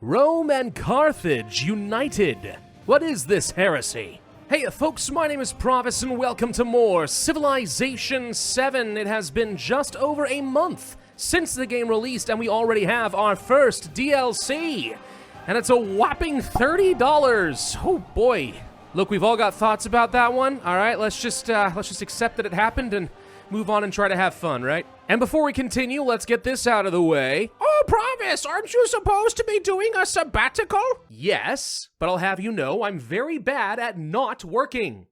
Rome and Carthage united. What is this heresy? Hey folks, my name is Pravus and welcome to more Civilization VII. It has been just over a month since the game released and we already have our first DLC. And it's a whopping $30. Oh boy. Look, we've all got thoughts about that one. All right, let's just accept that it happened and move on and try to have fun, right? And before we continue, let's get this out of the way. Oh, Pravus, aren't you supposed to be doing a sabbatical? Yes, but I'll have you know I'm very bad at not working.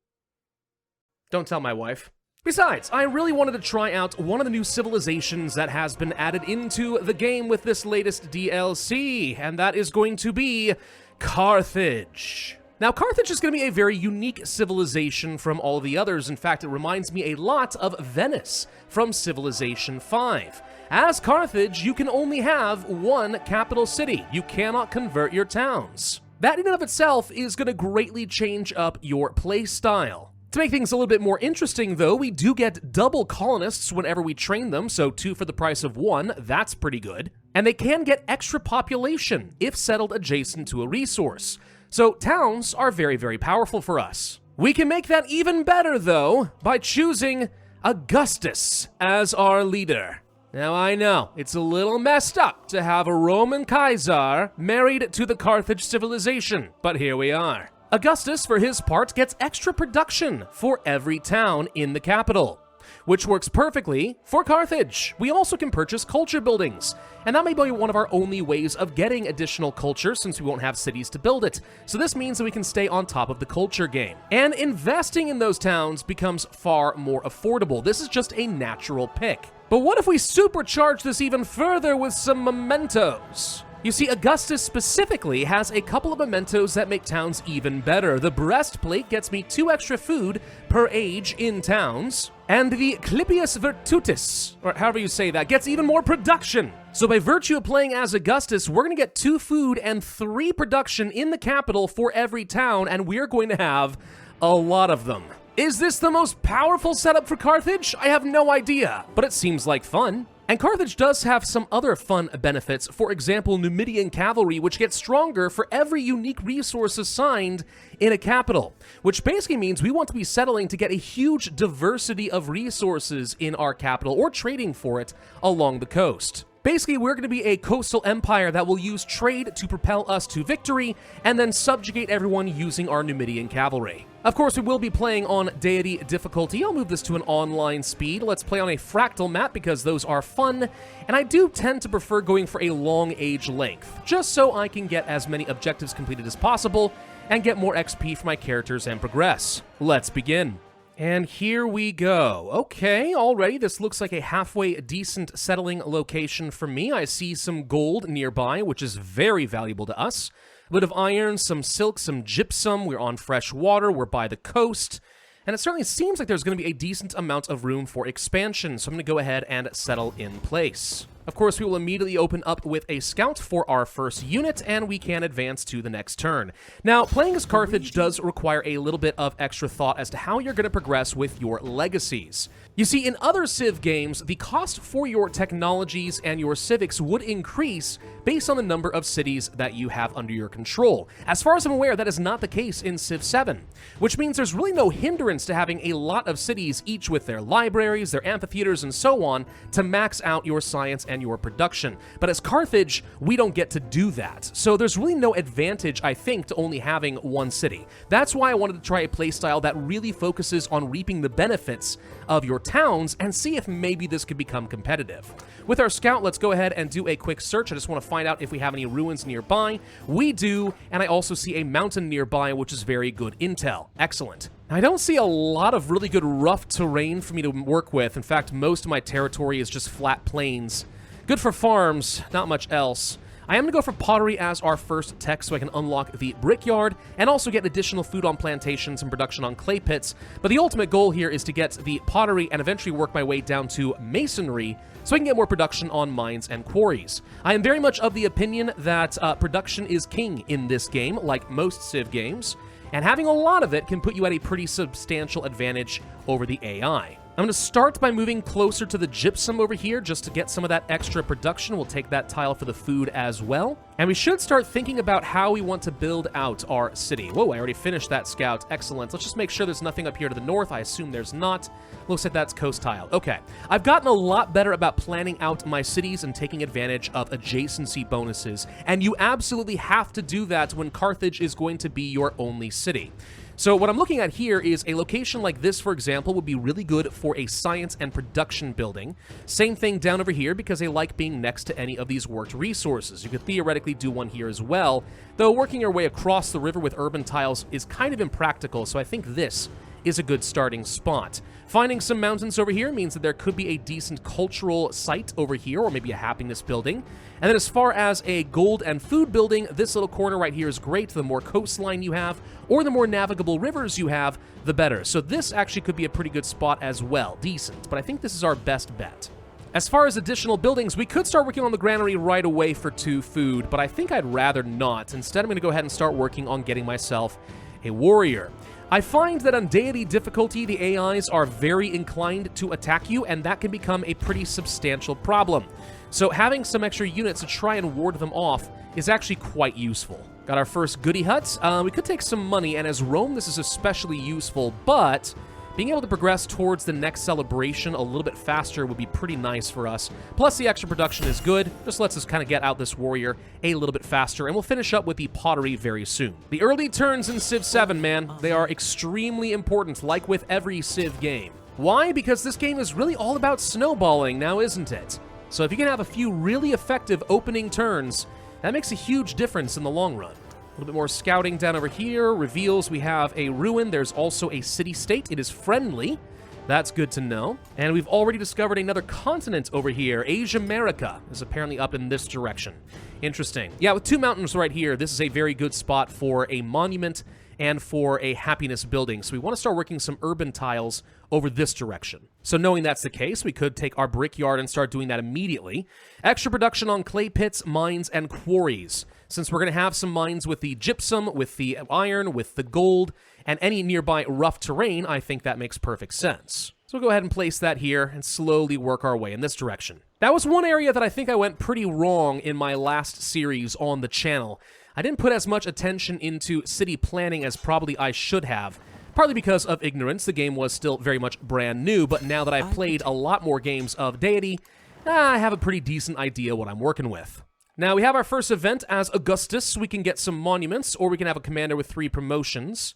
Don't tell my wife. Besides, I really wanted to try out one of the new civilizations that has been added into the game with this latest DLC, and that is going to be Carthage. Now, Carthage is going to be a very unique civilization from all the others. In fact, it reminds me a lot of Venice from Civilization V. As Carthage, you can only have one capital city. You cannot convert your towns. That in and of itself is going to greatly change up your playstyle. To make things a little bit more interesting, though, we do get double colonists whenever we train them, so 2 for the price of 1, that's pretty good. And they can get extra population if settled adjacent to a resource. So towns are very, very powerful for us. We can make that even better, though, by choosing Augustus as our leader. Now, I know, it's a little messed up to have a Roman Kaiser married to the Carthage civilization, but here we are. Augustus, for his part, gets extra production for every town in the capital, which works perfectly for Carthage. We also can purchase culture buildings, and that may be one of our only ways of getting additional culture since we won't have cities to build it. So this means that we can stay on top of the culture game. And investing in those towns becomes far more affordable. This is just a natural pick. But what if we supercharge this even further with some mementos? You see, Augustus specifically has a couple of mementos that make towns even better. The breastplate gets me 2 extra food per age in towns, and the Clipius Virtutis, or however you say that, gets even more production. So by virtue of playing as Augustus, we're going to get 2 food and 3 production in the capital for every town, and we're going to have a lot of them. Is this the most powerful setup for Carthage? I have no idea, but it seems like fun. And Carthage does have some other fun benefits, for example, Numidian cavalry, which gets stronger for every unique resource assigned in a capital, which basically means we want to be settling to get a huge diversity of resources in our capital or trading for it along the coast. Basically, we're going to be a coastal empire that will use trade to propel us to victory and then subjugate everyone using our Numidian cavalry. Of course, we will be playing on Deity difficulty. I'll move this to an online speed. Let's play on a fractal map because those are fun, and I do tend to prefer going for a long age length, just so I can get as many objectives completed as possible and get more XP for my characters and progress. Let's begin. And here we go. Okay, already this looks like a halfway decent settling location for me. I see some gold nearby, which is very valuable to us. A bit of iron, some silk, some gypsum. We're on fresh water. We're by the coast. And it certainly seems like there's going to be a decent amount of room for expansion, so I'm going to go ahead and settle in place. Of course, we will immediately open up with a scout for our first unit, and we can advance to the next turn. Now, playing as Carthage does require a little bit of extra thought as to how you're going to progress with your legacies. You see, in other Civ games, the cost for your technologies and your civics would increase based on the number of cities that you have under your control. As far as I'm aware, that is not the case in Civ 7, which means there's really no hindrance to having a lot of cities, each with their libraries, their amphitheaters, and so on, to max out your science and your production. But as Carthage, we don't get to do that. So there's really no advantage, I think, to only having one city. That's why I wanted to try a playstyle that really focuses on reaping the benefits of your towns and see if maybe this could become competitive. With our scout, let's go ahead and do a quick search. I just want to find out if we have any ruins nearby. We do, and I also see a mountain nearby, which is very good intel. Excellent. I don't see a lot of really good rough terrain for me to work with. In fact, most of my territory is just flat plains. Good for farms, not much else. I am going to go for pottery as our first tech so I can unlock the brickyard and also get additional food on plantations and production on clay pits. But the ultimate goal here is to get the pottery and eventually work my way down to masonry so I can get more production on mines and quarries. I am very much of the opinion that production is king in this game, like most Civ games, and having a lot of it can put you at a pretty substantial advantage over the AI. I'm going to start by moving closer to the gypsum over here just to get some of that extra production. We'll take that tile for the food as well. And we should start thinking about how we want to build out our city. Whoa, I already finished that scout. Excellent. Let's just make sure there's nothing up here to the north. I assume there's not. Looks like that's coast tile. Okay. I've gotten a lot better about planning out my cities and taking advantage of adjacency bonuses. And you absolutely have to do that when Carthage is going to be your only city. So what I'm looking at here is a location like this, for example, would be really good for a science and production building. Same thing down over here because they like being next to any of these worked resources. You could theoretically do one here as well, though working your way across the river with urban tiles is kind of impractical, so I think this is a good starting spot. Finding some mountains over here means that there could be a decent cultural site over here, or maybe a happiness building. And then as far as a gold and food building, this little corner right here is great. The more coastline you have, or the more navigable rivers you have, the better. So this actually could be a pretty good spot as well. Decent, but I think this is our best bet. As far as additional buildings, we could start working on the granary right away for 2 food, but I think I'd rather not. Instead, I'm going to go ahead and start working on getting myself a warrior. I find that on Deity difficulty, the AIs are very inclined to attack you, and that can become a pretty substantial problem. So having some extra units to try and ward them off is actually quite useful. Got our first goodie hut. We could take some money, and as Rome, this is especially useful, but being able to progress towards the next celebration a little bit faster would be pretty nice for us. Plus, the extra production is good. Just lets us kind of get out this warrior a little bit faster, and we'll finish up with the pottery very soon. The early turns in Civ 7, man, they are extremely important, like with every Civ game. Why? Because this game is really all about snowballing now, isn't it? So if you can have a few really effective opening turns, that makes a huge difference in the long run. A little bit more scouting down over here reveals we have a ruin. There's also a city-state. It is friendly. That's good to know. And we've already discovered another continent over here. Asia America is apparently up in this direction. Interesting. Yeah, with 2 mountains right here, this is a very good spot for a monument and for a happiness building. So we want to start working some urban tiles over this direction. So knowing that's the case, we could take our brickyard and start doing that immediately. Extra production on clay pits, mines, and quarries. Since we're going to have some mines with the gypsum, with the iron, with the gold, and any nearby rough terrain, I think that makes perfect sense. So we'll go ahead and place that here and slowly work our way in this direction. That was one area that I think I went pretty wrong in my last series on the channel. I didn't put as much attention into city planning as probably I should have. Partly because of ignorance, the game was still very much brand new, but now that I've played a lot more games of Deity, I have a pretty decent idea what I'm working with. Now, we have our first event as Augustus. We can get some monuments, or we can have a commander with 3 promotions.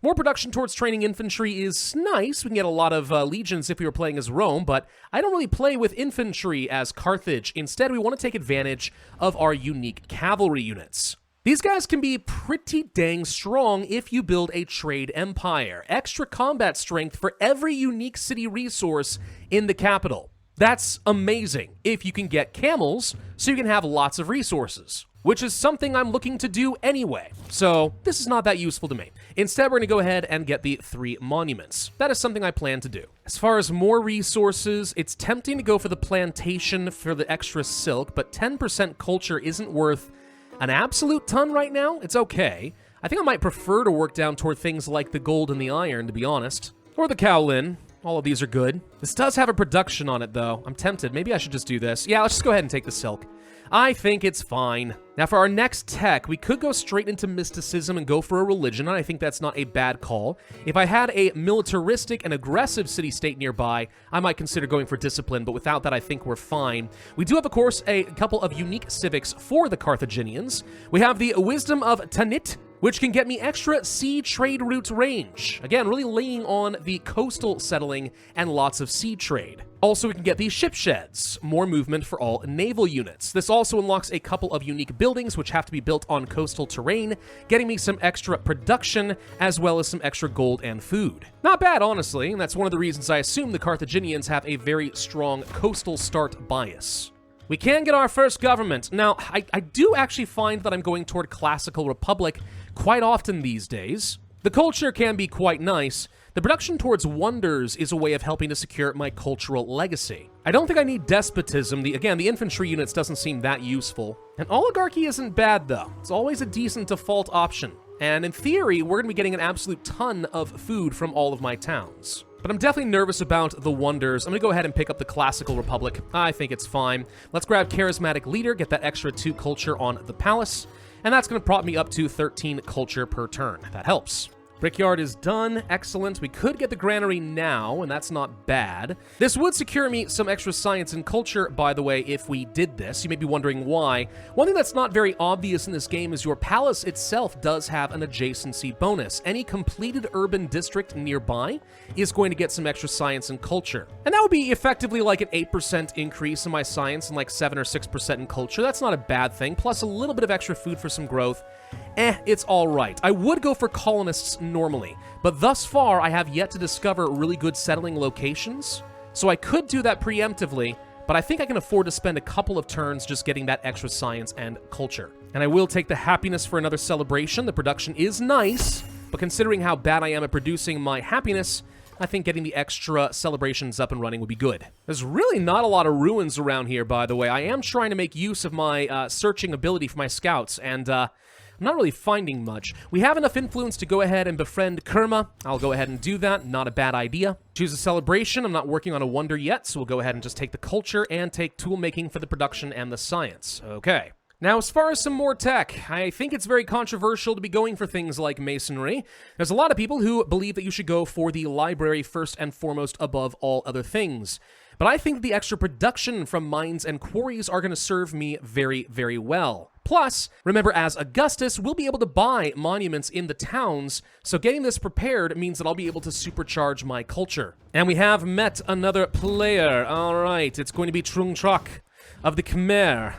More production towards training infantry is nice. We can get a lot of legions if we were playing as Rome, but I don't really play with infantry as Carthage. Instead, we want to take advantage of our unique cavalry units. These guys can be pretty dang strong if you build a trade empire. Extra combat strength for every unique city resource in the capital. That's amazing if you can get camels, so you can have lots of resources, which is something I'm looking to do anyway. So this is not that useful to me. Instead, we're going to go ahead and get the 3 monuments. That is something I plan to do. As far as more resources, it's tempting to go for the plantation for the extra silk, but 10% culture isn't worth an absolute ton right now. It's okay. I think I might prefer to work down toward things like the gold and the iron, to be honest. Or the Kowlin. All of these are good. This does have a production on it, though. I'm tempted. Maybe I should just do this. Yeah, let's just go ahead and take the silk. I think it's fine. Now, for our next tech, we could go straight into mysticism and go for a religion, and I think that's not a bad call. If I had a militaristic and aggressive city-state nearby, I might consider going for discipline, but without that, I think we're fine. We do have, of course, a couple of unique civics for the Carthaginians. We have the Wisdom of Tanit, which can get me extra sea trade route range. Again, really laying on the coastal settling and lots of sea trade. Also, we can get these ship sheds, more movement for all naval units. This also unlocks a couple of unique buildings which have to be built on coastal terrain, getting me some extra production as well as some extra gold and food. Not bad, honestly, and that's one of the reasons I assume the Carthaginians have a very strong coastal start bias. We can get our first government. Now, I do actually find that I'm going toward classical republic quite often these days. The culture can be quite nice. The production towards wonders is a way of helping to secure my cultural legacy. I don't think I need despotism. Again, the infantry units doesn't seem that useful. And oligarchy isn't bad, though. It's always a decent default option. And in theory, we're going to be getting an absolute ton of food from all of my towns. But I'm definitely nervous about the wonders. I'm gonna go ahead and pick up the Classical Republic. I think it's fine. Let's grab Charismatic Leader, get that extra 2 culture on the Palace, and that's gonna prop me up to 13 culture per turn. That helps. Brickyard is done. Excellent. We could get the granary now, and that's not bad. This would secure me some extra science and culture, by the way, if we did this. You may be wondering why. One thing that's not very obvious in this game is your palace itself does have an adjacency bonus. Any completed urban district nearby is going to get some extra science and culture. And that would be effectively like an 8% increase in my science and like 7 or 6% in culture. That's not a bad thing. Plus a little bit of extra food for some growth. It's all right. I would go for colonists normally, but thus far I have yet to discover really good settling locations, so I could do that preemptively, but I think I can afford to spend a couple of turns just getting that extra science and culture. And I will take the happiness for another celebration. The production is nice, but considering how bad I am at producing my happiness, I think getting the extra celebrations up and running would be good. There's really not a lot of ruins around here, by the way. I am trying to make use of my searching ability for my scouts, and I'm not really finding much. We have enough influence to go ahead and befriend Kerma. I'll go ahead and do that. Not a bad idea. Choose a celebration. I'm not working on a wonder yet, so we'll go ahead and just take the culture and take tool making for the production and the science. Okay. Now, as far as some more tech, I think it's very controversial to be going for things like masonry. There's a lot of people who believe that you should go for the library first and foremost above all other things. But I think the extra production from mines and quarries are going to serve me very, very well. Plus, remember, as Augustus, we'll be able to buy monuments in the towns, so getting this prepared means that I'll be able to supercharge my culture. And we have met another player. All right, it's going to be Trung Trok of the Khmer.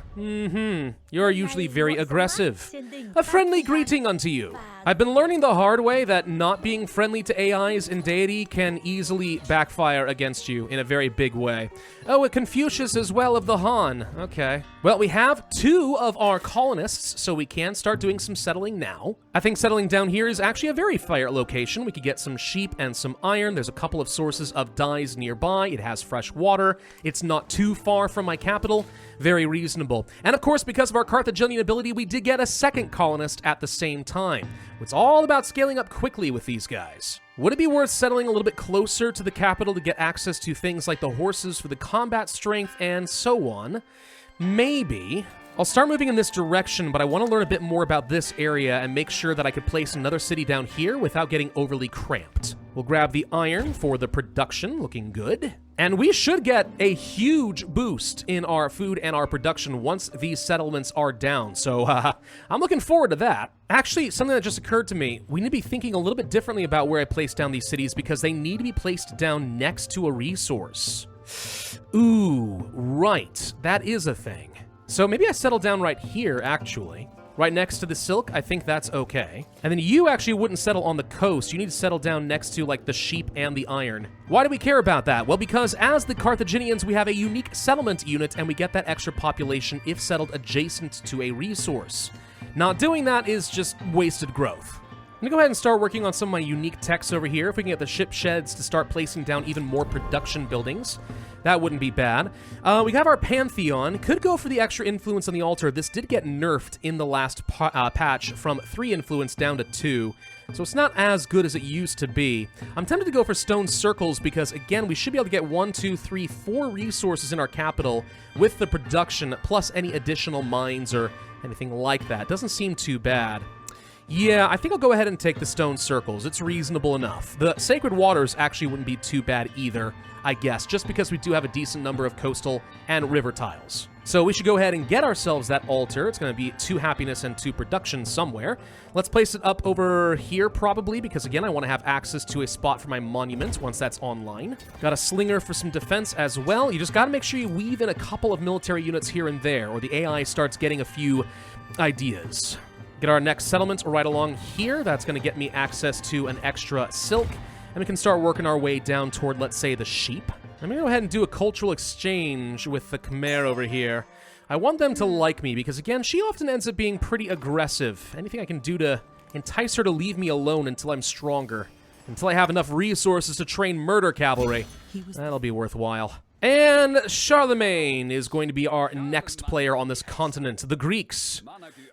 You're usually very aggressive. A friendly greeting unto you. I've been learning the hard way that not being friendly to AIs in Deity can easily backfire against you in a very big way. Oh, a Confucius as well of the Han. Okay. Well, we have 2 of our colonists, so we can start doing some settling now. I think settling down here is actually a very fair location. We could get some sheep and some iron. There's a couple of sources of dyes nearby. It has fresh water. It's not too far from my capital. Very reasonable. And of course, because of our Carthaginian ability, we did get a second colonist at the same time. It's all about scaling up quickly with these guys. Would it be worth settling a little bit closer to the capital to get access to things like the horses for the combat strength and so on? Maybe. I'll start moving in this direction, but I want to learn a bit more about this area and make sure that I could place another city down here without getting overly cramped. We'll grab the iron for the production, looking good. And we should get a huge boost in our food and our production once these settlements are down. So I'm looking forward to that. Actually, something that just occurred to me, we need to be thinking a little bit differently about where I place down these cities because they need to be placed down next to a resource. Ooh, right. That is a thing. So maybe I settle down right here, actually. Right next to the silk, I think that's okay. And then you actually wouldn't settle on the coast. You need to settle down next to, like, the sheep and the iron. Why do we care about that? Well, because as the Carthaginians, we have a unique settlement unit, and we get that extra population if settled adjacent to a resource. Not doing that is just wasted growth. I'm gonna go ahead and start working on some of my unique techs over here. If we can get the ship sheds to start placing down even more production buildings, that wouldn't be bad. We have our Pantheon. Could go for the extra influence on the altar. This did get nerfed in the last patch from 3 influence down to 2. So it's not as good as it used to be. I'm tempted to go for stone circles because, again, we should be able to get 1, 2, 3, 4 resources in our capital with the production, plus any additional mines or anything like that. Doesn't seem too bad. Yeah, I think I'll go ahead and take the stone circles. It's reasonable enough. The sacred waters actually wouldn't be too bad either, I guess, just because we do have a decent number of coastal and river tiles. So we should go ahead and get ourselves that altar. It's going to be 2 happiness and 2 production somewhere. Let's place it up over here probably, because again, I want to have access to a spot for my monument once that's online. Got a slinger for some defense as well. You just got to make sure you weave in a couple of military units here and there, or the AI starts getting a few ideas. Get our next settlement right along here. That's going to get me access to an extra silk. And we can start working our way down toward, let's say, the sheep. I'm going to go ahead and do a cultural exchange with the Khmer over here. I want them to like me because, again, she often ends up being pretty aggressive. Anything I can do to entice her to leave me alone until I'm stronger. Until I have enough resources to train murder cavalry. That'll be worthwhile. And Charlemagne is going to be our next player on this continent, the Greeks.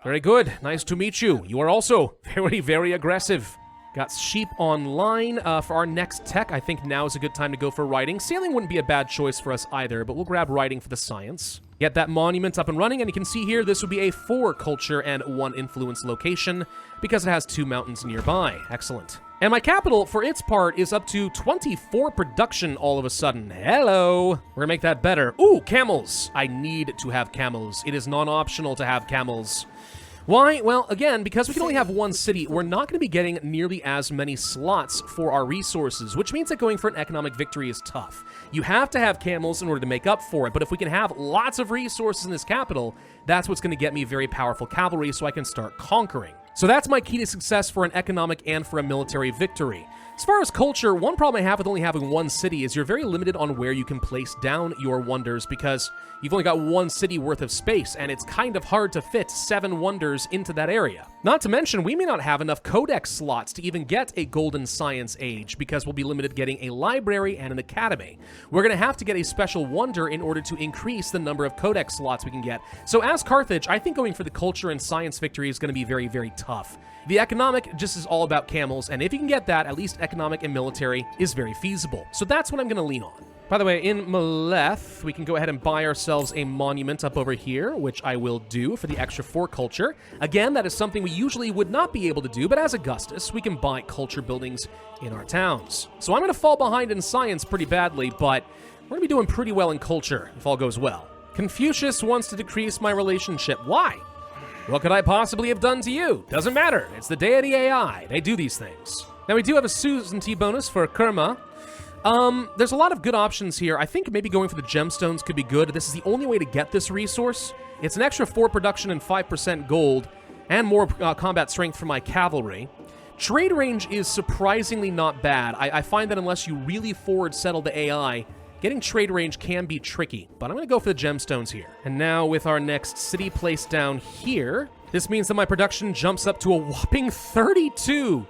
Very good. Nice to meet you. You are also very, very aggressive. Got sheep online. For our next tech, I think now is a good time to go for writing. Sailing wouldn't be a bad choice for us either, but we'll grab writing for the science. Get that monument up and running, and you can see here this would be a 4 culture and 1 influence location because it has 2 mountains nearby. Excellent. And my capital, for its part, is up to 24 production all of a sudden. Hello! We're gonna make that better. Ooh, camels! I need to have camels. It is non-optional to have camels. Why? Well, again, because we can only have 1 city, we're not going to be getting nearly as many slots for our resources, which means that going for an economic victory is tough. You have to have camels in order to make up for it, but if we can have lots of resources in this capital, that's what's going to get me very powerful cavalry so I can start conquering. So that's my key to success for an economic and for a military victory. As far as culture, one problem I have with only having 1 city is you're very limited on where you can place down your wonders because you've only got 1 city worth of space, and it's kind of hard to fit 7 wonders into that area. Not to mention, we may not have enough codex slots to even get a golden science age because we'll be limited getting a library and an academy. We're going to have to get a special wonder in order to increase the number of codex slots we can get. So as Carthage, I think going for the culture and science victory is going to be very, very tough. The economic just is all about camels, and if you can get that, at least economic and military is very feasible. So that's what I'm going to lean on. By the way, in Meleth, we can go ahead and buy ourselves a monument up over here, which I will do for the extra 4 culture. Again, that is something we usually would not be able to do, but as Augustus, we can buy culture buildings in our towns. So I'm going to fall behind in science pretty badly, but we're going to be doing pretty well in culture, if all goes well. Confucius wants to decrease my relationship. Why? What could I possibly have done to you? Doesn't matter. It's the Deity AI. They do these things. Now, we do have a certainty bonus for Kerma. There's a lot of good options here. I think maybe going for the gemstones could be good. This is the only way to get this resource. It's an extra 4 production and 5% gold, and more combat strength for my cavalry. Trade range is surprisingly not bad. I find that unless you really forward settle the AI, getting trade range can be tricky, but I'm going to go for the gemstones here. And now with our next city placed down here, this means that my production jumps up to a whopping 32.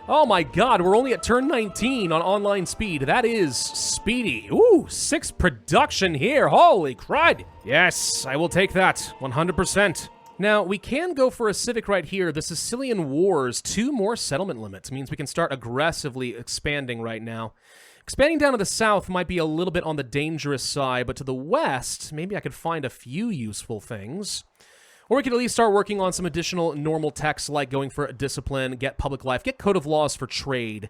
Oh my god, we're only at turn 19 on online speed. That is speedy. Ooh, 6 production here. Holy crud. Yes, I will take that, 100%. Now, we can go for a civic right here. The Sicilian Wars, 2 more settlement limits. It means we can start aggressively expanding right now. Expanding down to the south might be a little bit on the dangerous side, but to the west, maybe I could find a few useful things. Or we could at least start working on some additional normal techs like going for discipline, get public life, get code of laws for trade.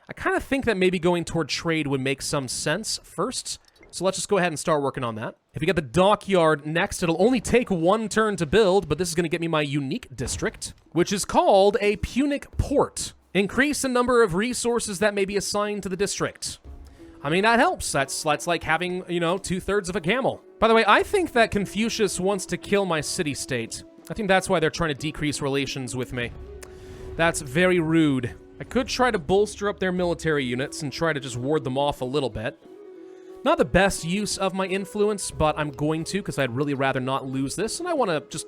I kind of think that maybe going toward trade would make some sense first. So let's just go ahead and start working on that. If we get the dockyard next, it'll only take 1 turn to build, but this is going to get me my unique district, which is called a Punic Port. Increase the number of resources that may be assigned to the district. I mean, that helps. That's like having, 2/3 of a camel. By the way, I think that Confucius wants to kill my city-state. I think that's why they're trying to decrease relations with me. That's very rude. I could try to bolster up their military units and try to just ward them off a little bit. Not the best use of my influence, but I'm going to because I'd really rather not lose this, and I want to just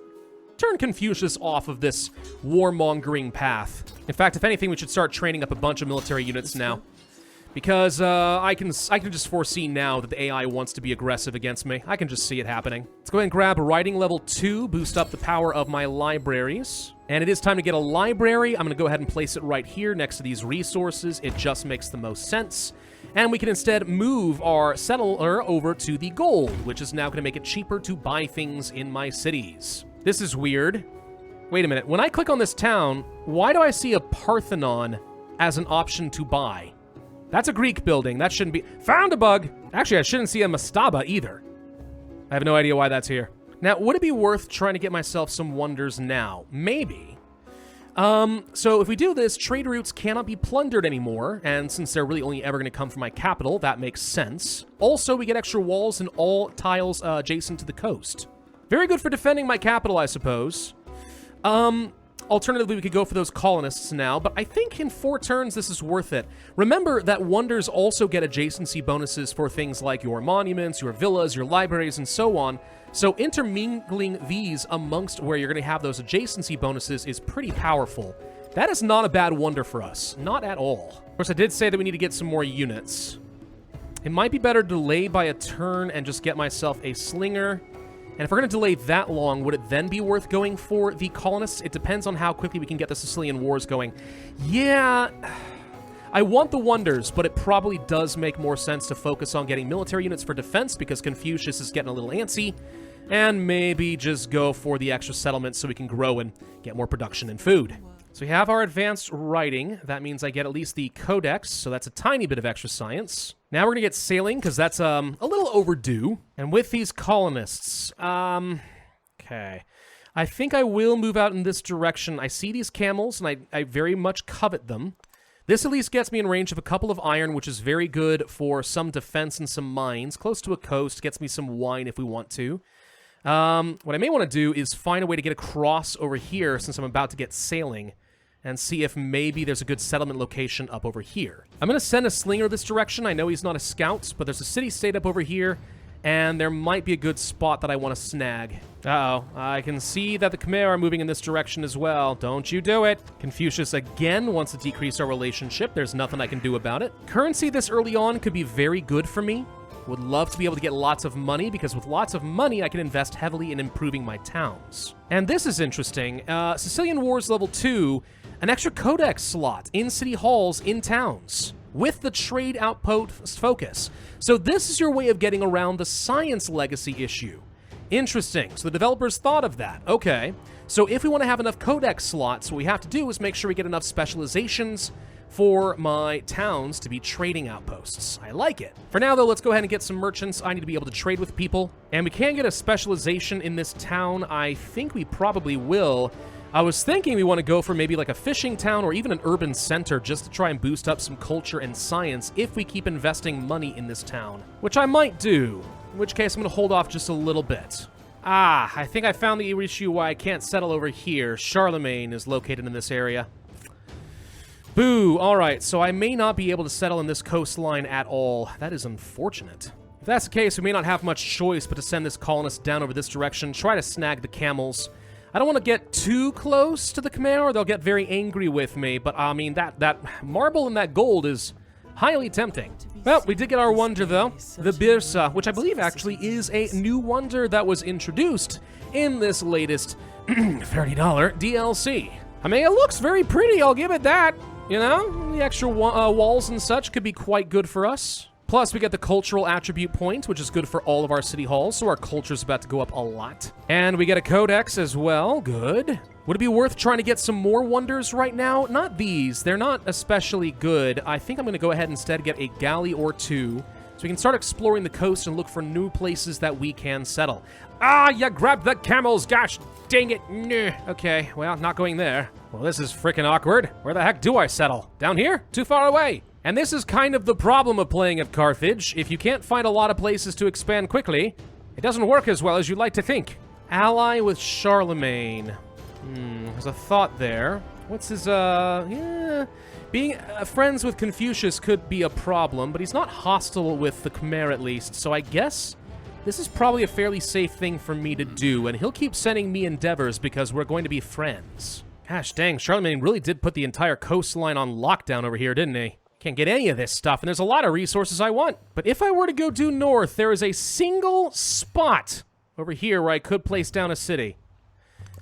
turn Confucius off of this warmongering path. In fact, if anything, we should start training up a bunch of military units now. Because I can just foresee now that the AI wants to be aggressive against me. I can just see it happening. Let's go ahead and grab writing level 2, boost up the power of my libraries. And it is time to get a library. I'm going to go ahead and place it right here next to these resources. It just makes the most sense. And we can instead move our settler over to the gold, which is now going to make it cheaper to buy things in my cities. This is weird. Wait a minute. When I click on this town, why do I see a Parthenon as an option to buy? That's a Greek building. That shouldn't be... Found a bug! Actually, I shouldn't see a mastaba either. I have no idea why that's here. Now, would it be worth trying to get myself some wonders now? Maybe. So if we do this, trade routes cannot be plundered anymore, and since they're really only ever going to come from my capital, that makes sense. Also, we get extra walls and all tiles adjacent to the coast. Very good for defending my capital, I suppose. Alternatively, we could go for those colonists now, but I think in 4 turns, this is worth it. Remember that wonders also get adjacency bonuses for things like your monuments, your villas, your libraries, and so on. So intermingling these amongst where you're going to have those adjacency bonuses is pretty powerful. That is not a bad wonder for us. Not at all. Of course, I did say that we need to get some more units. It might be better to delay by a turn and just get myself a slinger And if we're going to delay that long, would it then be worth going for the colonists? It depends on how quickly we can get the Sicilian Wars going. Yeah, I want the wonders, but it probably does make more sense to focus on getting military units for defense because Confucius is getting a little antsy, and maybe just go for the extra settlements so we can grow and get more production and food. So we have our advanced writing. That means I get at least the codex, so that's a tiny bit of extra science. Now we're going to get sailing, because that's a little overdue. And with these colonists, okay. I think I will move out in this direction. I see these camels, and I very much covet them. This at least gets me in range of a couple of iron, which is very good for some defense and some mines. Close to a coast, gets me some wine if we want to. What I may want to do is find a way to get across over here, since I'm about to get sailing, and see if maybe there's a good settlement location up over here. I'm going to send a slinger this direction. I know he's not a scout, but there's a city-state up over here, and there might be a good spot that I want to snag. Uh-oh. I can see that the Khmer are moving in this direction as well. Don't you do it. Confucius again wants to decrease our relationship. There's nothing I can do about it. Currency this early on could be very good for me. Would love to be able to get lots of money, because with lots of money, I can invest heavily in improving my towns. And this is interesting. Sicilian Wars Level 2, an extra codex slot in city halls in towns with the trade outpost focus. So this is your way of getting around the science legacy issue. Interesting. So the developers thought of that. Okay. So if we want to have enough codex slots, what we have to do is make sure we get enough specializations for my towns to be trading outposts. I like it. For now, though, let's go ahead and get some merchants. I need to be able to trade with people. And we can get a specialization in this town. I think we probably will. I was thinking we want to go for maybe like a fishing town or even an urban center just to try and boost up some culture and science if we keep investing money in this town, which I might do, in which case I'm going to hold off just a little bit. I think I found the issue why I can't settle over here. Charlemagne is located in this area. Boo! Alright, so I may not be able to settle in this coastline at all. That is unfortunate. If that's the case, we may not have much choice but to send this colonist down over this direction, try to snag the camels. I don't want to get too close to the Khmer, or they'll get very angry with me, but I mean, that marble and that gold is highly tempting. Well, we did get our wonder, though. The Birsa, which I believe actually is a new wonder that was introduced in this latest $30 DLC. I mean, it looks very pretty, I'll give it that. You know, the extra walls and such could be quite good for us. Plus, we get the cultural attribute point, which is good for all of our city halls, so our culture's about to go up a lot. And we get a codex as well. Good. Would it be worth trying to get some more wonders right now? Not these. They're not especially good. I think I'm going to go ahead and instead get a galley or two, so we can start exploring the coast and look for new places that we can settle. Ah, you grabbed the camels! Gosh, dang it! Nah. Okay, well, not going there. Well, this is frickin' awkward. Where the heck do I settle? Down here? Too far away. And this is kind of the problem of playing at Carthage. If you can't find a lot of places to expand quickly, it doesn't work as well as you'd like to think. Ally with Charlemagne. There's a thought there. What's his, yeah... Being friends with Confucius could be a problem, but he's not hostile with the Khmer at least, so I guess this is probably a fairly safe thing for me to do, and he'll keep sending me endeavors because we're going to be friends. Gosh dang, Charlemagne really did put the entire coastline on lockdown over here, didn't he? Can't get any of this stuff, and there's a lot of resources I want. But if I were to go due north, there is a single spot over here where I could place down a city.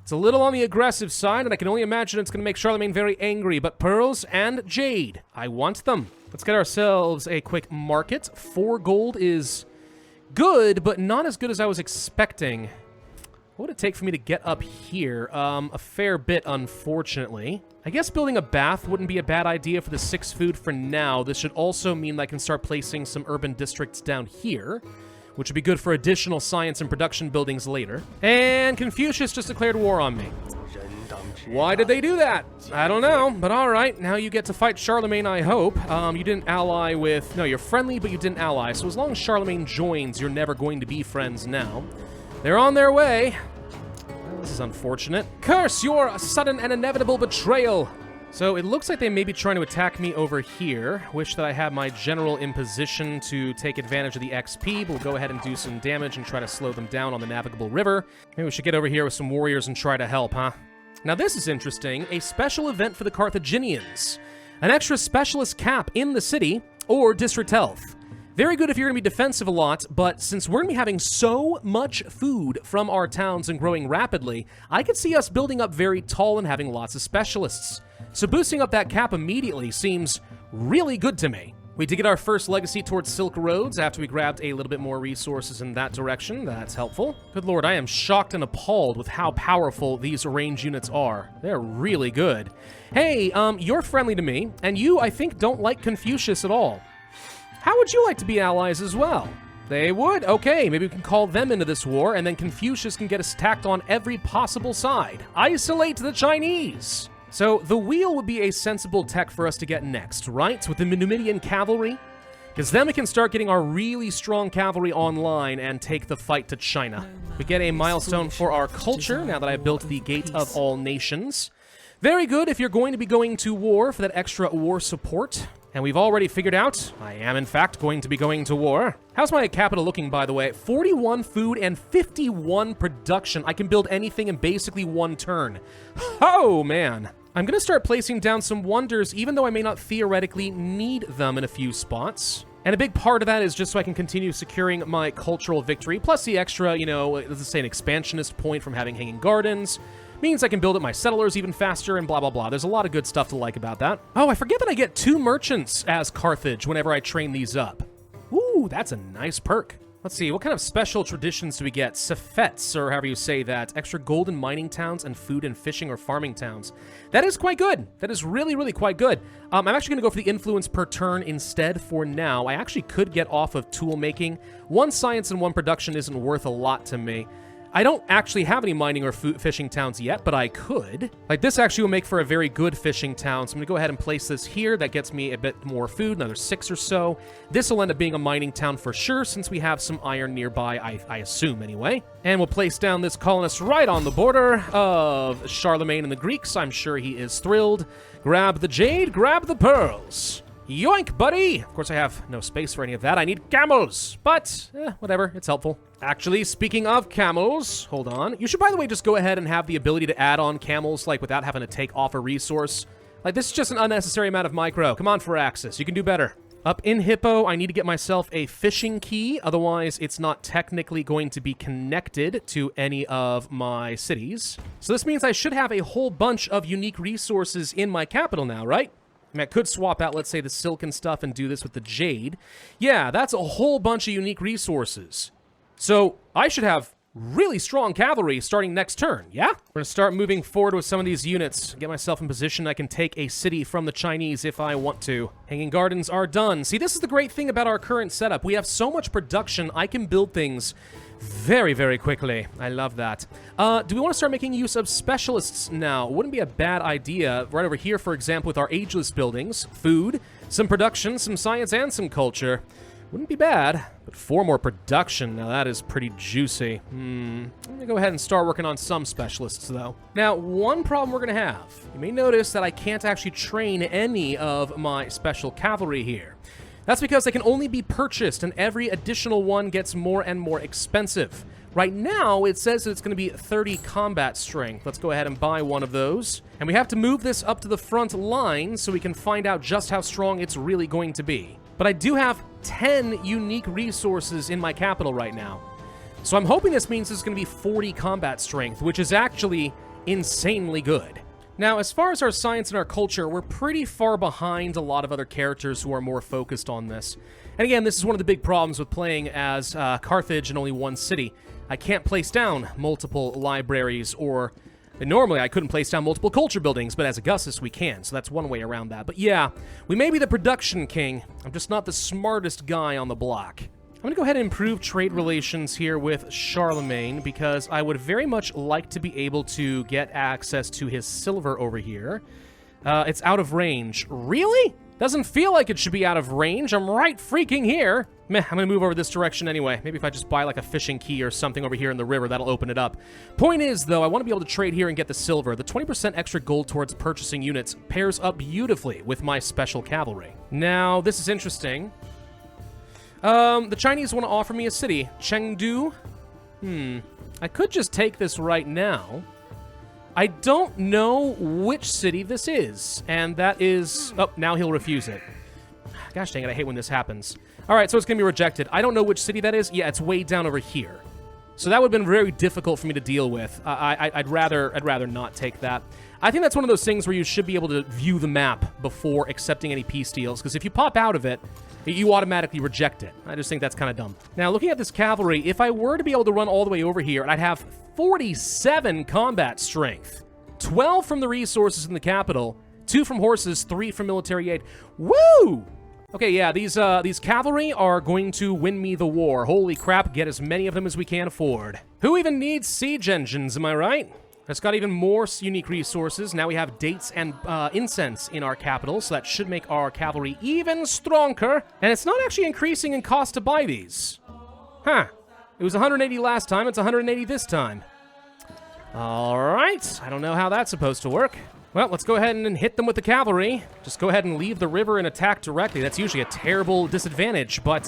It's a little on the aggressive side, and I can only imagine it's going to make Charlemagne very angry, but pearls and jade, I want them. Let's get ourselves a quick market. 4 gold is good, but not as good as I was expecting. What would it take for me to get up here? A fair bit, unfortunately. I guess building a bath wouldn't be a bad idea for the 6 food for now. This should also mean that I can start placing some urban districts down here, which would be good for additional science and production buildings later. And Confucius just declared war on me. Why did they do that? I don't know, but alright, now you get to fight Charlemagne, I hope. You didn't ally with... No, you're friendly, but you didn't ally, so as long as Charlemagne joins, you're never going to be friends now. They're on their way. Well, this is unfortunate. Curse your sudden and inevitable betrayal! So it looks like they may be trying to attack me over here. Wish that I had my general in position to take advantage of the XP, but we'll go ahead and do some damage and try to slow them down on the navigable river. Maybe we should get over here with some warriors and try to help, huh? Now this is interesting. A special event for the Carthaginians. An extra specialist cap in the city, or district health. Very good if you're going to be defensive a lot, but since we're going to be having so much food from our towns and growing rapidly, I could see us building up very tall and having lots of specialists. So boosting up that cap immediately seems really good to me. We did get our first legacy towards Silk Roads after we grabbed a little bit more resources in that direction. That's helpful. Good lord, I am shocked and appalled with how powerful these range units are. They're really good. Hey, you're friendly to me, and you, I think, don't like Confucius at all. How would you like to be allies as well? They would? Okay, maybe we can call them into this war, and then Confucius can get us attacked on every possible side. Isolate the Chinese! So, the wheel would be a sensible tech for us to get next, right? With the Numidian cavalry? Because then we can start getting our really strong cavalry online and take the fight to China. We get a milestone for our culture, now that I built the Gate of All Nations. Very good if you're going to be going to war for that extra war support. And we've already figured out, I am in fact going to be going to war. How's my capital looking, by the way? 41 food and 51 production. I can build anything in basically one turn. Oh, man. I'm going to start placing down some wonders, even though I may not theoretically need them in a few spots. And a big part of that is just so I can continue securing my cultural victory, plus the extra, you know, let's say an expansionist point from having hanging gardens. Means I can build up my settlers even faster and blah, blah, blah. There's a lot of good stuff to like about that. Oh, I forget that I get 2 merchants as Carthage whenever I train these up. Ooh, that's a nice perk. Let's see, what kind of special traditions do we get? Sefets, or however you say that. Extra golden mining towns and food and fishing or farming towns. That is quite good. That is really, really quite good. I'm actually going to go for the influence per turn instead for now. I actually could get off of tool making. 1 science and 1 production isn't worth a lot to me. I don't actually have any mining or fishing towns yet, but I could. Like, this actually will make for a very good fishing town, so I'm going to go ahead and place this here. That gets me a bit more food, another 6 or so. This will end up being a mining town for sure, since we have some iron nearby, I assume anyway. And we'll place down this colonist right on the border of Charlemagne and the Greeks. I'm sure he is thrilled. Grab the jade, grab the pearls. Yoink, buddy! Of course, I have no space for any of that. I need camels, but whatever, it's helpful. Actually, speaking of camels, hold on. You should, by the way, just go ahead and have the ability to add on camels, like, without having to take off a resource. Like, this is just an unnecessary amount of micro. Come on, Firaxis, you can do better. Up in Hippo, I need to get myself a fishing key, otherwise it's not technically going to be connected to any of my cities. So this means I should have a whole bunch of unique resources in my capital now, right? I mean, I could swap out, let's say, the silken stuff and do this with the jade. Yeah, that's a whole bunch of unique resources. So I should have really strong cavalry starting next turn, yeah? We're going to start moving forward with some of these units. Get myself in position. I can take a city from the Chinese if I want to. Hanging Gardens are done. See, this is the great thing about our current setup. We have so much production, I can build things very, very quickly. I love that. Do we want to start making use of specialists now? Wouldn't be a bad idea. Right over here, for example, with our ageless buildings, food, some production, some science, and some culture. Wouldn't be bad, but 4 more production. Now that is pretty juicy. I'm gonna go ahead and start working on some specialists, though. Now, one problem we're gonna have. You may notice that I can't actually train any of my special cavalry here. That's because they can only be purchased, and every additional one gets more and more expensive. Right now, it says that it's going to be 30 combat strength. Let's go ahead and buy one of those. And we have to move this up to the front line so we can find out just how strong it's really going to be. But I do have 10 unique resources in my capital right now. So I'm hoping this means it's going to be 40 combat strength, which is actually insanely good. Now, as far as our science and our culture, we're pretty far behind a lot of other characters who are more focused on this. And again, this is one of the big problems with playing as Carthage in only one city. I can't place down multiple libraries, or normally I couldn't place down multiple culture buildings, but as Augustus we can, so that's one way around that. But yeah, we may be the production king. I'm just not the smartest guy on the block. I'm going to go ahead and improve trade relations here with Charlemagne, because I would very much like to be able to get access to his silver over here. It's out of range. Really? Doesn't feel like it should be out of range. I'm right freaking here. Meh, I'm going to move over this direction anyway. Maybe if I just buy like a fishing key or something over here in the river, that'll open it up. Point is, though, I want to be able to trade here and get the silver. The 20% extra gold towards purchasing units pairs up beautifully with my special cavalry. Now, this is interesting. The Chinese want to offer me a city. Chengdu? I could just take this right now. I don't know which city this is, and that is... Oh, now he'll refuse it. Gosh dang it, I hate when this happens. All right, so it's going to be rejected. I don't know which city that is. Yeah, it's way down over here. So that would have been very difficult for me to deal with. I'd rather not take that. I think that's one of those things where you should be able to view the map before accepting any peace deals, because if you pop out of it, you automatically reject it. I just think that's kind of dumb. Now, looking at this cavalry, if I were to be able to run all the way over here, I'd have 47 combat strength. 12 from the resources in the capital, 2 from horses, 3 from military aid. Woo! Okay, yeah, these cavalry are going to win me the war. Holy crap, get as many of them as we can afford. Who even needs siege engines, am I right? It's got even more unique resources. Now we have dates and incense in our capital, so that should make our cavalry even stronger. And it's not actually increasing in cost to buy these. Huh. It was 180 last time, it's 180 this time. All right, I don't know how that's supposed to work. Well, let's go ahead and hit them with the cavalry. Just go ahead and leave the river and attack directly. That's usually a terrible disadvantage, but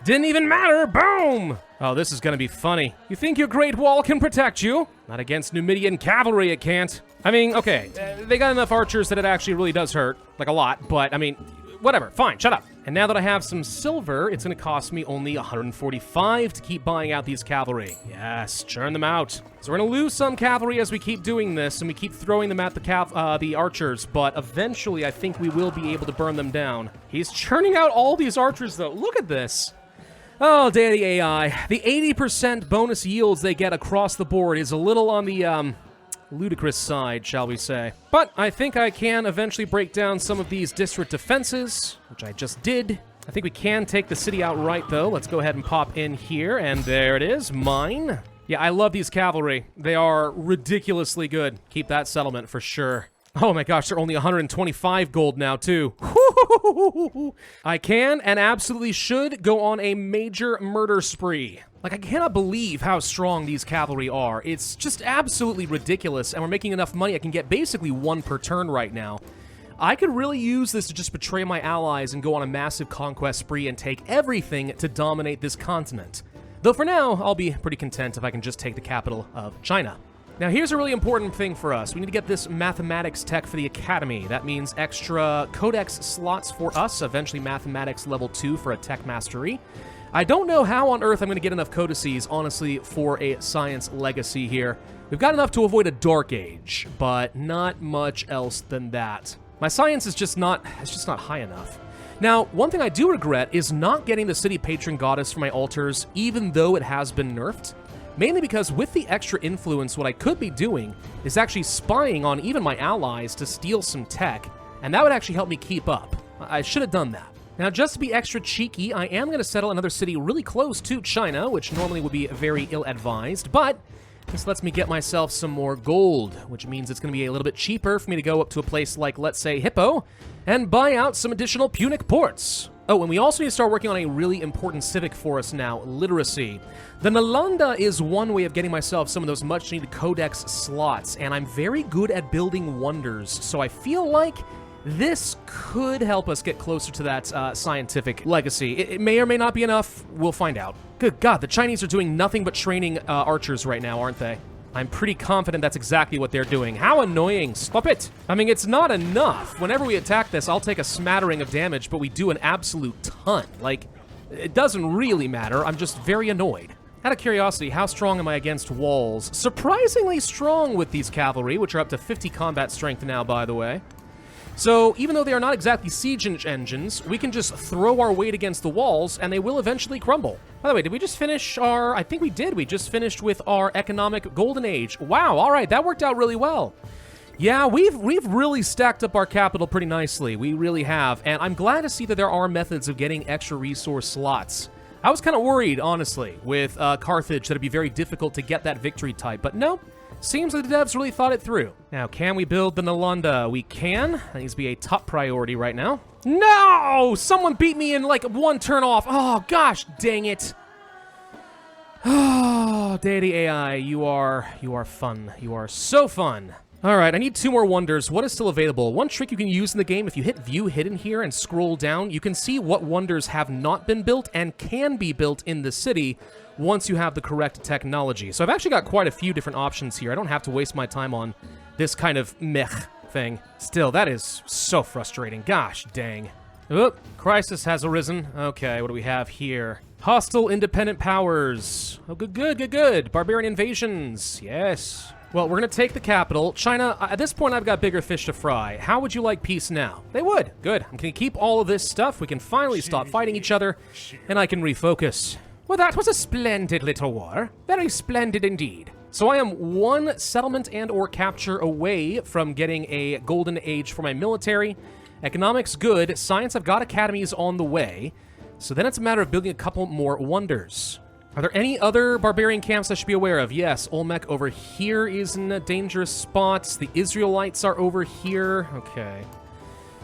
didn't even matter. Boom! Oh, this is gonna be funny. You think your Great Wall can protect you? Not against Numidian cavalry, it can't. I mean, okay, they got enough archers that it actually really does hurt. Like, a lot, but, I mean, whatever, fine, shut up. And now that I have some silver, it's gonna cost me only 145 to keep buying out these cavalry. Yes, churn them out. So we're gonna lose some cavalry as we keep doing this, and we keep throwing them at the archers, but eventually I think we will be able to burn them down. He's churning out all these archers, though. Look at this. Oh, Deity AI. The 80% bonus yields they get across the board is a little on the, ludicrous side, shall we say. But I think I can eventually break down some of these district defenses, which I just did. I think we can take the city outright, though. Let's go ahead and pop in here, and there it is, mine. Yeah, I love these cavalry. They are ridiculously good. Keep that settlement for sure. Oh my gosh, they're only 125 gold now, too. I can and absolutely should go on a major murder spree. Like, I cannot believe how strong these cavalry are. It's just absolutely ridiculous, and we're making enough money I can get basically one per turn right now. I could really use this to just betray my allies and go on a massive conquest spree and take everything to dominate this continent. Though for now, I'll be pretty content if I can just take the capital of China. Now, here's a really important thing for us. We need to get this mathematics tech for the academy. That means extra codex slots for us, eventually mathematics level 2 for a tech mastery. I don't know how on earth I'm going to get enough codices, honestly, for a science legacy here. We've got enough to avoid a dark age, but not much else than that. My science is just not high enough. Now, one thing I do regret is not getting the city patron goddess for my altars, even though it has been nerfed. Mainly because with the extra influence, what I could be doing is actually spying on even my allies to steal some tech, and that would actually help me keep up. I should have done that. Now, just to be extra cheeky, I am going to settle another city really close to China, which normally would be very ill-advised, but this lets me get myself some more gold, which means it's going to be a little bit cheaper for me to go up to a place like, let's say, Hippo, and buy out some additional Punic ports. Oh, and we also need to start working on a really important civic for us now, literacy. The Nalanda is one way of getting myself some of those much-needed codex slots, and I'm very good at building wonders, so I feel like this could help us get closer to that scientific legacy. It may or may not be enough. We'll find out. Good God, the Chinese are doing nothing but training archers right now, aren't they? I'm pretty confident that's exactly what they're doing. How annoying. Stop it. I mean, it's not enough. Whenever we attack this, I'll take a smattering of damage, but we do an absolute ton. Like, it doesn't really matter. I'm just very annoyed. Out of curiosity, how strong am I against walls? Surprisingly strong with these cavalry, which are up to 50 combat strength now, by the way. So, even though they are not exactly siege engines, we can just throw our weight against the walls, and they will eventually crumble. By the way, did we just finish our... I think we did. We just finished with our economic golden age. Wow, all right, that worked out really well. Yeah, we've really stacked up our capital pretty nicely. We really have, and I'm glad to see that there are methods of getting extra resource slots. I was kind of worried, honestly, with Carthage that it'd be very difficult to get that victory type, but no. Seems like the devs really thought it through. Now, can we build the Nalanda? We can. That needs to be a top priority right now. No! Someone beat me in like one turn off. Oh, gosh, dang it. Oh, Deity AI, you are fun. You are so fun. All right, I need 2 more wonders. What is still available? One trick you can use in the game, if you hit View Hidden here and scroll down, you can see what wonders have not been built and can be built in the city once you have the correct technology. So I've actually got quite a few different options here. I don't have to waste my time on this kind of meh thing. Still, that is so frustrating. Gosh dang. Oop, crisis has arisen. Okay, what do we have here? Hostile independent powers. Oh, good. Barbarian invasions. Yes. Well, we're gonna take the capital. China, at this point, I've got bigger fish to fry. How would you like peace now? They would. Good. I'm gonna keep all of this stuff. We can finally stop fighting each other, and I can refocus. Well, that was a splendid little war. Very splendid indeed. So I am one settlement and or capture away from getting a golden age for my military. Economics good. Science, I've got academies on the way. So then it's a matter of building a couple more wonders. Are there any other barbarian camps I should be aware of? Yes, Olmec over here is in a dangerous spot. The Israelites are over here. Okay.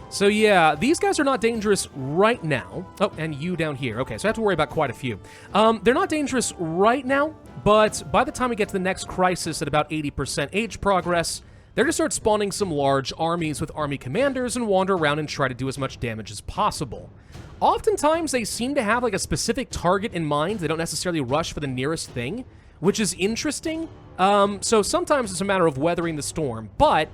So yeah, these guys are not dangerous right now. Oh, and you down here. Okay, so I have to worry about quite a few. They're not dangerous right now, but by the time we get to the next crisis at about 80% age progress, they're going to start spawning some large armies with army commanders and wander around and try to do as much damage as possible. Oftentimes, they seem to have like a specific target in mind. They don't necessarily rush for the nearest thing, which is interesting. So sometimes it's a matter of weathering the storm, but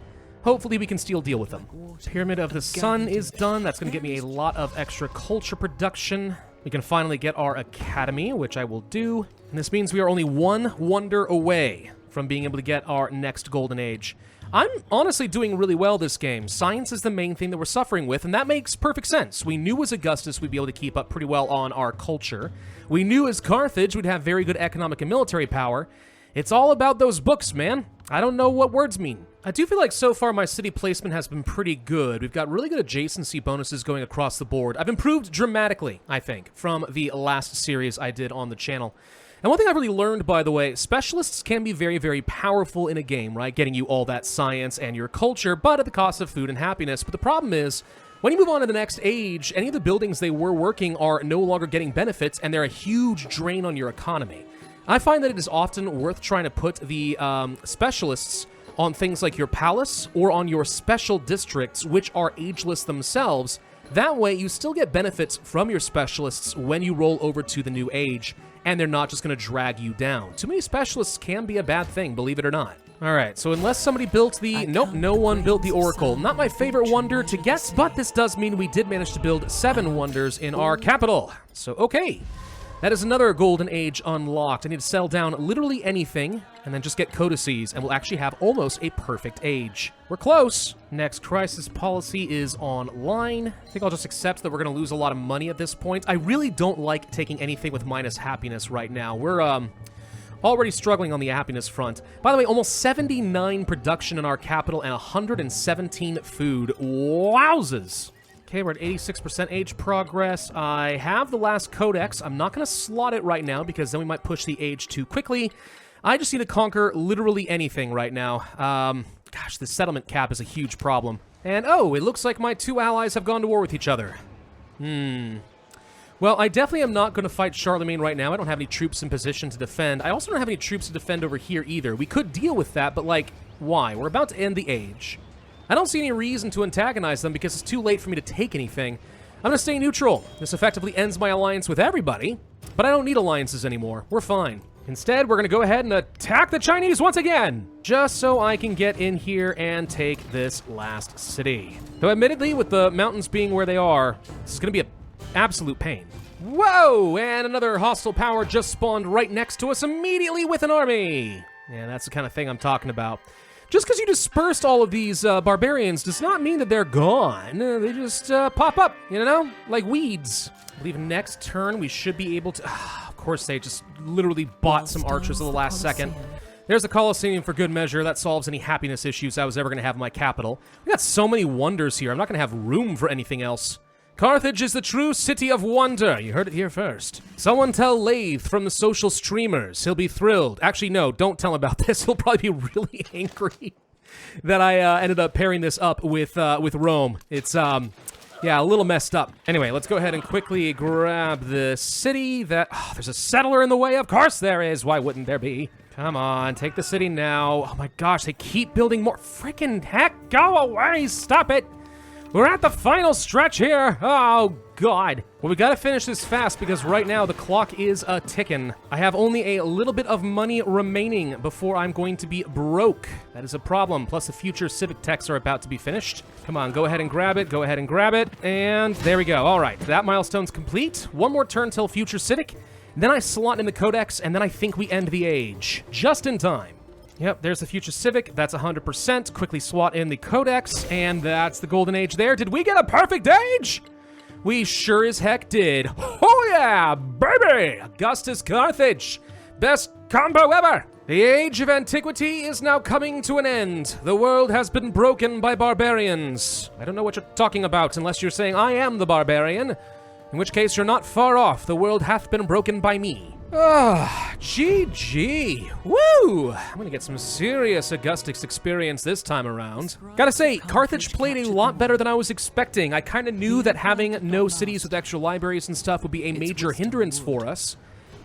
hopefully we can still deal with them. Pyramid of the Sun is done. That's going to get me a lot of extra culture production. We can finally get our academy, which I will do. And this means we are only one wonder away from being able to get our next golden age. I'm honestly doing really well this game. Science is the main thing that we're suffering with, and that makes perfect sense. We knew as Augustus we'd be able to keep up pretty well on our culture. We knew as Carthage we'd have very good economic and military power. It's all about those books, man. I don't know what words mean. I do feel like so far my city placement has been pretty good. We've got really good adjacency bonuses going across the board. I've improved dramatically, I think, from the last series I did on the channel. And one thing I've really learned, by the way, specialists can be very, very powerful in a game, right? Getting you all that science and your culture, but at the cost of food and happiness. But the problem is, when you move on to the next age, any of the buildings they were working are no longer getting benefits, and they're a huge drain on your economy. I find that it is often worth trying to put the specialists on things like your palace or on your special districts, which are ageless themselves. That way, you still get benefits from your specialists when you roll over to the new age, and they're not just going to drag you down. Too many specialists can be a bad thing, believe it or not. All right, so unless somebody built the... Nope, no one built the Oracle. Not my favorite wonder to guess, but this does mean we did manage to build 7 wonders in our capital. So, okay. That is another golden age unlocked. I need to settle down literally anything, and then just get codices, and we'll actually have almost a perfect age. We're close. Next crisis policy is online. I think I'll just accept that we're going to lose a lot of money at this point. I really don't like taking anything with minus happiness right now. We're, already struggling on the happiness front. By the way, almost 79 production in our capital and 117 food. Wowzers! Okay, we're at 86% age progress. I have the last codex. I'm not going to slot it right now because then we might push the age too quickly. I just need to conquer literally anything right now. Gosh, the settlement cap is a huge problem. And oh, it looks like my 2 allies have gone to war with each other. Well, I definitely am not going to fight Charlemagne right now. I don't have any troops in position to defend. I also don't have any troops to defend over here either. We could deal with that, but like, why? We're about to end the age. I don't see any reason to antagonize them because it's too late for me to take anything. I'm going to stay neutral. This effectively ends my alliance with everybody, but I don't need alliances anymore. We're fine. Instead, we're going to go ahead and attack the Chinese once again, just so I can get in here and take this last city. Though admittedly, with the mountains being where they are, this is going to be an absolute pain. Whoa! And another hostile power just spawned right next to us immediately with an army. Yeah, that's the kind of thing I'm talking about. Just because you dispersed all of these barbarians does not mean that they're gone. They just pop up, you know, like weeds. I believe next turn we should be able to... of course, they just literally bought some archers at the last second. There's a Colosseum for good measure. That solves any happiness issues I was ever going to have in my capital. We got so many wonders here. I'm not going to have room for anything else. Carthage is the true city of wonder. You heard it here first. Someone tell Lathe from the social streamers. He'll be thrilled. Actually, no, don't tell him about this. He'll probably be really angry that I ended up pairing this up with Rome. It's, yeah, a little messed up. Anyway, let's go ahead and quickly grab the city that... Oh, there's a settler in the way. Of course there is. Why wouldn't there be? Come on, take the city now. Oh my gosh, they keep building more. Freaking heck, go away. Stop it. We're at the final stretch here. Oh, God. Well, we gotta finish this fast because right now the clock is a-ticking. I have only a little bit of money remaining before I'm going to be broke. That is a problem. Plus, the future civic techs are about to be finished. Come on, go ahead and grab it. Go ahead and grab it. And there we go. All right, that milestone's complete. One more turn till future civic. Then I slot in the codex, and then I think we end the age. Just in time. Yep, there's the future civic. That's 100%. Quickly swat in the codex, and that's the golden age there. Did we get a perfect age? We sure as heck did. Oh yeah, baby! Augustus Carthage. Best combo ever! The age of antiquity is now coming to an end. The world has been broken by barbarians. I don't know what you're talking about unless you're saying I am the barbarian. In which case you're not far off. The world hath been broken by me. Ah, GG. Woo! I'm gonna get some serious Augustus experience this time around. Gotta say, Carthage played a lot better than I was expecting. I kinda knew that having no cities with extra libraries and stuff would be a major hindrance for us.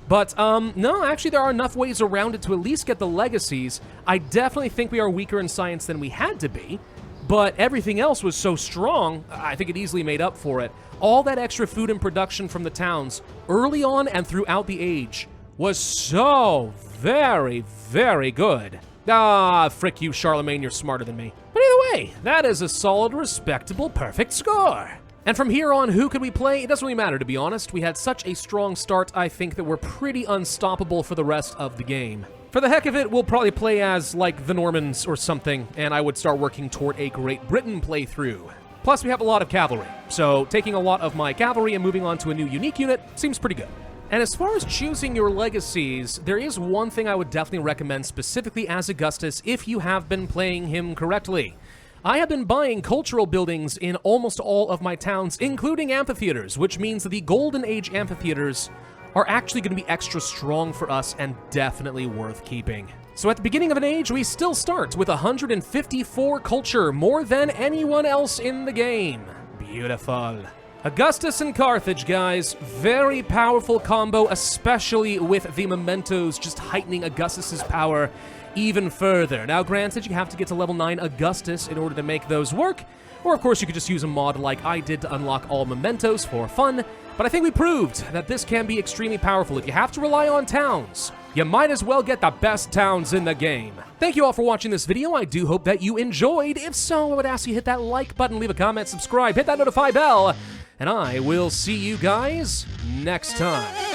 But, no, actually there are enough ways around it to at least get the legacies. I definitely think we are weaker in science than we had to be. But everything else was so strong, I think it easily made up for it. All that extra food and production from the towns, early on and throughout the age, was so very, very good. Ah, frick you, Charlemagne, you're smarter than me. But either way, that is a solid, respectable, perfect score. And from here on, who could we play? It doesn't really matter, to be honest. We had such a strong start, I think that we're pretty unstoppable for the rest of the game. For the heck of it, we'll probably play as, like, the Normans or something, and I would start working toward a Great Britain playthrough. Plus, we have a lot of cavalry, so taking a lot of my cavalry and moving on to a new unique unit seems pretty good. And as far as choosing your legacies, there is one thing I would definitely recommend specifically as Augustus if you have been playing him correctly. I have been buying cultural buildings in almost all of my towns, including amphitheaters, which means that the Golden Age amphitheaters are actually going to be extra strong for us and definitely worth keeping. So at the beginning of an age, we still start with 154 culture, more than anyone else in the game. Beautiful. Augustus and Carthage, guys. Very powerful combo, especially with the mementos just heightening Augustus's power even further. Now, granted, you have to get to level 9 Augustus in order to make those work, or of course you could just use a mod like I did to unlock all mementos for fun, but I think we proved that this can be extremely powerful. If you have to rely on towns, you might as well get the best towns in the game. Thank you all for watching this video. I do hope that you enjoyed. If so, I would ask you hit that like button, leave a comment, subscribe, hit that notify bell, and I will see you guys next time.